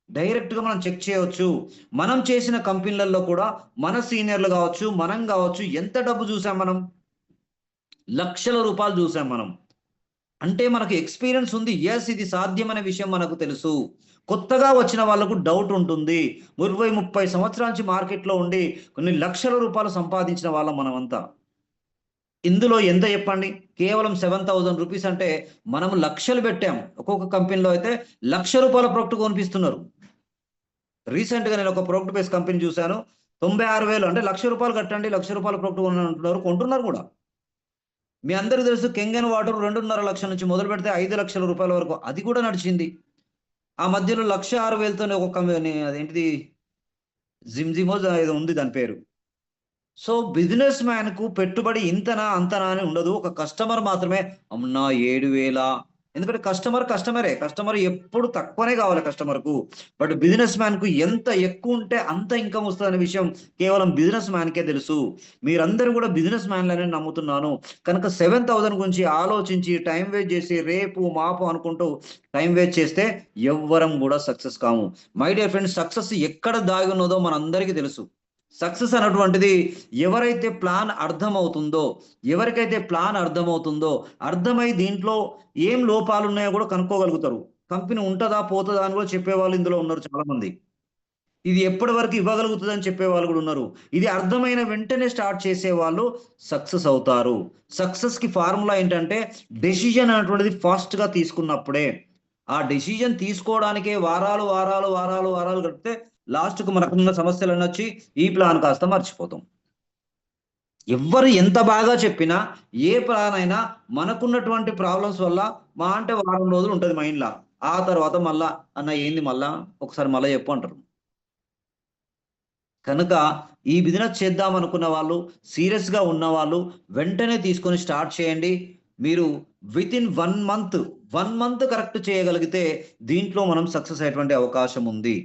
డైరెక్ట్‌గా మనం చెక్ చేయొచ్చు. మనం చేసిన కంపెనీలలో కూడా మన సీనియర్‌లు గావచ్చు, మనం గావచ్చు ఎంత డబ్బు చూసాం మనం? లక్షల రూపాయలు చూసాం మనం. అంటే మనకు ఎక్స్‌పీరియన్స్ ఉంది. యెస్, ఇది సాధ్యమనే విషయం మనకు తెలుసు. కొత్తగా వచ్చిన వాళ్ళకు డౌట్ ఉంటుంది. 20, 30 సంవత్సరాల నుంచి మార్కెట్‌లో ఉండి కొన్ని లక్షల రూపాయలు సంపాదించిన వాళ్ళం మనమంతా. ఇందులో ఎంత చెప్పండి? కేవలం 7,000 రూపీస్ అంటే మనం లక్షలు పెట్టాం. ఒక్కొక్క కంపెనీలో అయితే రూ. 1,00,000 ప్రొడక్ట్ కొనిపిస్తున్నారు. రీసెంట్‌గా నేను ఒక ప్రొడక్ట్ బేస్ కంపెనీ చూసాను. 96,000 అంటే రూ. 1,00,000 కట్టండి, రూ. 1,00,000 ప్రొడక్ట్ కొనండి అంటున్నారు. కొంటున్నారు కూడా. మీ అందరికి తెలుసు కెంగన్ వాటర్ 2.5 లక్షల నుంచి మొదలుపెడితే 5,00,000 రూపాయల వరకు అది కూడా నడిచింది. ఆ మధ్యలో 1,06,000తోనే ఒక కంపెనీ అదేంటిది జిమ్‌జిమో ఏదో ఉంది దాని పేరు. సో, బిజినెస్ మ్యాన్‌కు పెట్టుబడి ఇంతనా, అంతనా అని ఉండదు. ఒక కస్టమర్ మాత్రమే అమ్నా 7,000 ఎందుకంటే కస్టమరే. కస్టమర్ ఎప్పుడు తక్కువనే కావాలి కస్టమర్‌కు. బట్ బిజినెస్ మ్యాన్‌కు ఎంత ఎక్కువుంటే అంత ఇన్‌కమ్ వస్తదనే విషయం కేవలం బిజినెస్ మ్యాన్‌కే తెలుసు. మీరందరూ కూడా బిజినెస్ మ్యాన్‌లనే నమ్ముతున్నాను. కనుక 7,000 గురించి ఆలోచించి టైం వేస్ట్ చేసి రేపు, మాపు అనుకుంటూ టైం వేస్ట్ చేస్తే ఎవ్వరం కూడా సక్సెస్ కాము. మై డియర్ ఫ్రెండ్స్, సక్సెస్ ఎక్కడ దాగి ఉన్నదో మనందరికీ తెలుసు. సక్సెస్ అన్నటువంటిది ఎవరికైతే ప్లాన్ అర్థమవుతుందో, అర్థమై దీంట్లో ఏం లోపాలున్నాయో కూడా కనుక్కోగలుగుతారు. కంపెనీ ఉంటదా? పోతదా? అని కూడా చెప్పేవాళ్ళు ఇందులో ఉన్నారు చాలామంది. ఇది ఎప్పటి వరకు ఇవ్వగలుగుతదని చెప్పేవాళ్ళు కూడా ఉన్నారు. ఇది అర్థమైన వెంటనే స్టార్ట్ చేసేవాళ్ళు సక్సెస్ అవుతారు. సక్సెస్‌కి ఫార్ములా ఏంటంటే డెసిషన్ అనేటువంటిది ఫాస్ట్‌గా తీసుకున్నప్పుడే. ఆ డెసిషన్ తీసుకోవడానికే వారాలు గడిపితే లాస్ట్‌కు మనకున్న సమస్యలన్నొచ్చి ఈ ప్లాన్ కాస్త మర్చిపోతాం. ఎవ్వరు ఎంత బాగా చెప్పినా, ఏ ప్లాన్ అయినా మనకున్నటువంటి ప్రాబ్లమ్స్ వల్ల మహా అంటే వారం రోజులు ఉంటది మైండ్‌ల. ఆ తర్వాత మళ్ళా "అన్న ఏంది మళ్ళా? ఒకసారి మళ్ళా చెప్పు" అంటారు. కనుక ఈ బిజినెస్ చేద్దాం అనుకున్న వాళ్ళు, సీరియస్‌గా ఉన్నవాళ్ళు వెంటనే తీసుకొని స్టార్ట్ చేయండి. మీరు వితిన్ 1 మంత్ కరెక్ట్ చేయగలిగితే దీంట్లో మనం సక్సెస్ అయ్యేటువంటి అవకాశం ఉంది.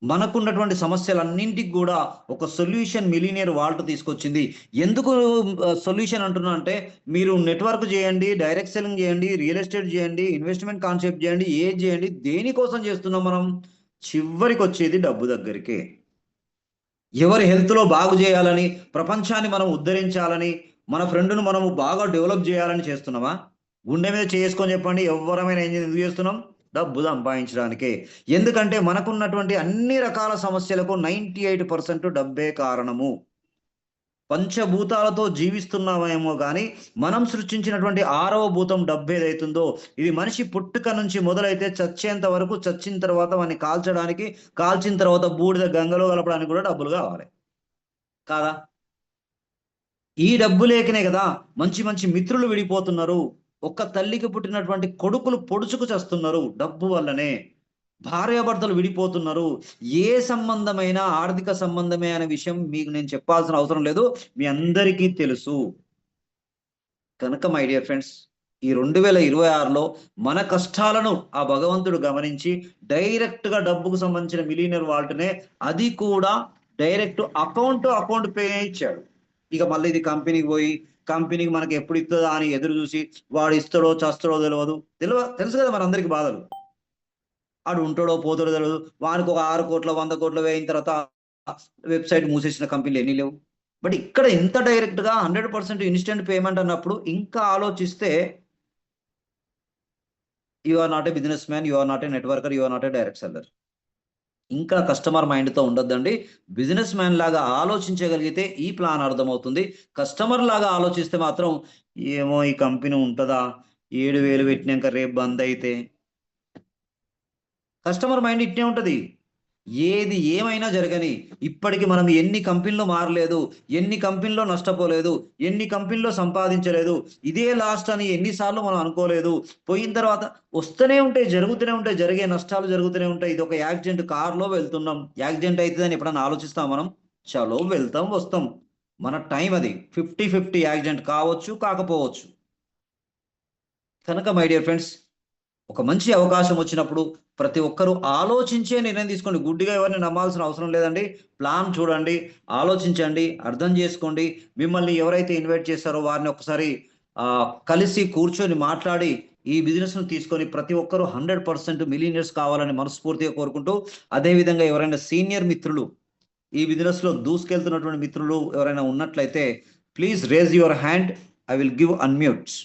మనకున్నటువంటి సమస్యలన్నింటికి గూడా ఒక సొల్యూషన్ మిలియనియర్ వాల్ట్ తీసుకొచ్చింది. ఎందుకు సొల్యూషన్ అంటున్నా అంటే, మీరు నెట్‌వర్క్ జేయండి, డైరెక్ట్ సెల్లింగ్ జేయండి, రియల్ ఎస్టేట్ జేయండి, ఇన్వెస్ట్‌మెంట్ కాన్సెప్ట్ జేయండి, ఏది జేయండి, దేనికోసం జేస్తున్నాం మనం? చివరికొచ్చేది డబ్బు దగ్గరికే. ఎవరి హెల్త్‌లో బాగు జేయాలని, ప్రపంచాన్ని మనం ఉద్ధరించాలని, మన ఫ్రెండ్‌ను మనము బాగా డెవలప్ జేయాలని చేస్తున్నామా? గుండె మీద చేసుకొని చెప్పండి. ఎవ్వరమైనా ఎందుకు చేస్తున్నాం? డబ్బు సంపాదించడానికే. ఎందుకంటే మనకున్నటువంటి అన్ని రకాల సమస్యలకు 98% డబ్బే కారణము. పంచభూతాలతో జీవిస్తున్నామేమో గాని, మనం సృష్టించినటువంటి ఆరవ భూతం డబ్బేదైతుందో, ఇది మనిషి పుట్టుక నుంచి మొదలైతే చచ్చేంత వరకు, చచ్చిన తర్వాత వాడిని కాల్చడానికి, కాల్చిన తర్వాత బూడిద గంగలో కలపడానికి కూడా డబ్బులు కావాలి. కాదా? ఈ డబ్బు లేకనే గదా! మంచి మంచి మిత్రులు విడిపోతున్నారు. ఒక్క తల్లికి పుట్టినటువంటి కొడుకులు పొడుచుకు చస్తున్నారు డబ్బు వల్లనే. భార్యాభర్తలు విడిపోతున్నారు. ఏ సంబంధమైనా ఆర్థిక సంబంధమే అనే విషయం మీకు నేను చెప్పాల్సిన అవసరం లేదు. మీ అందరికీ తెలుసు. కనుక మై డియర్ ఫ్రెండ్స్, ఈ 2026లో మన కష్టాలను ఆ భగవంతుడు గమనించి డైరెక్ట్‌గా డబ్బుకు సంబంధించిన మిలియనర్ వాల్ట్‌నే అది కూడా direct account to account pay ఇచ్చాడు. ఇక మళ్ళీ ఇది కంపెనీకి పోయి, కంపెనీకి మనకి ఎప్పుడు ఇత్తదా అని ఎదురు చూసి, వాడు ఇస్తాడో చస్తాడో తెలవదు. తెలుసు కదా మనందరికి బాధలు. ఆడు ఉంటాడో పోతాడో తెలవదు. వానికి ఒక 6,00,00,000, 100,00,00,000 అయిన తర్వాత వెబ్‌సైట్ మూసేసిన కంపెనీలు ఎన్ని లేవు. బట్ ఇక్కడ ఇంత డైరెక్ట్‌గా 100% ఇన్‌స్టంట్ పేమెంట్ అన్నప్పుడు ఇంకా ఆలోచిస్తే you are not a business man, you are not a networker, you are not a direct seller. ఇంకా కస్టమర్ మైండ్‌తో ఉండొద్దండి. బిజినెస్ మ్యాన్ లాగా ఆలోచించగలిగితే ఈ ప్లాన్ అర్థమవుతుంది. కస్టమర్ లాగా ఆలోచిస్తే మాత్రం ఏమో ఈ కంపెనీ ఉంటదా? 7,000 పెట్టినంక రేపు బంద్ అయితే కస్టమర్ మైండ్ ఇట్నే ఉంటది. ఏది ఏమైనా జరగని. ఇప్పటికి మనం ఎన్ని కంపెనీలు మారలేదు, ఎన్ని కంపెనీలో నష్టపోలేదు, ఎన్ని కంపెనీలో సంపాదించలేదు. ఇదే లాస్ట్ అని ఎన్ని సార్లు మనం అనుకోలేదు. పోయిన తర్వాత వస్తూనే ఉంటాయి, జరుగుతూనే ఉంటాయి. జరిగే నష్టాలు జరుగుతూనే ఉంటాయి. ఇదొక యాక్సిడెంట్ కార్‌లో వెళ్తున్నాం. యాక్సిడెంట్ అయితదని ఎప్పుడన్నా ఆలోచిస్తామా మనం? చలో వెళ్తాం, వస్తాం. మన టైం అది 50-50 యాక్సిడెంట్ కావచ్చు, కాకపోవచ్చు. కనుక మై డియర్ ఫ్రెండ్స్, ఒక మంచి అవకాశం వచ్చినప్పుడు ప్రతి ఒక్కరూ ఆలోచించే నిర్ణయం తీసుకోండి. గుడ్డిగా ఎవరిని నమ్మాల్సిన అవసరం లేదండి. ప్లాన్ చూడండి, ఆలోచించండి, అర్థం చేసుకోండి. మిమ్మల్ని ఎవరైతే ఇన్వైట్ చేశారో వారిని ఒకసారి కలిసి కూర్చొని మాట్లాడి ఈ బిజినెస్‌ను తీసుకొని ప్రతి ఒక్కరూ 100% మిలియనీర్స్ కావాలని మనస్ఫూర్తిగా కోరుకుంటూ, అదే విధంగా ఎవరైనా సీనియర్ మిత్రులు ఈ బిజినెస్‌లో దూసుకెళ్తున్నటువంటి మిత్రులు ఎవరైనా ఉన్నట్లయితే please raise your hand. I will give అన్‌మ్యూట్స్.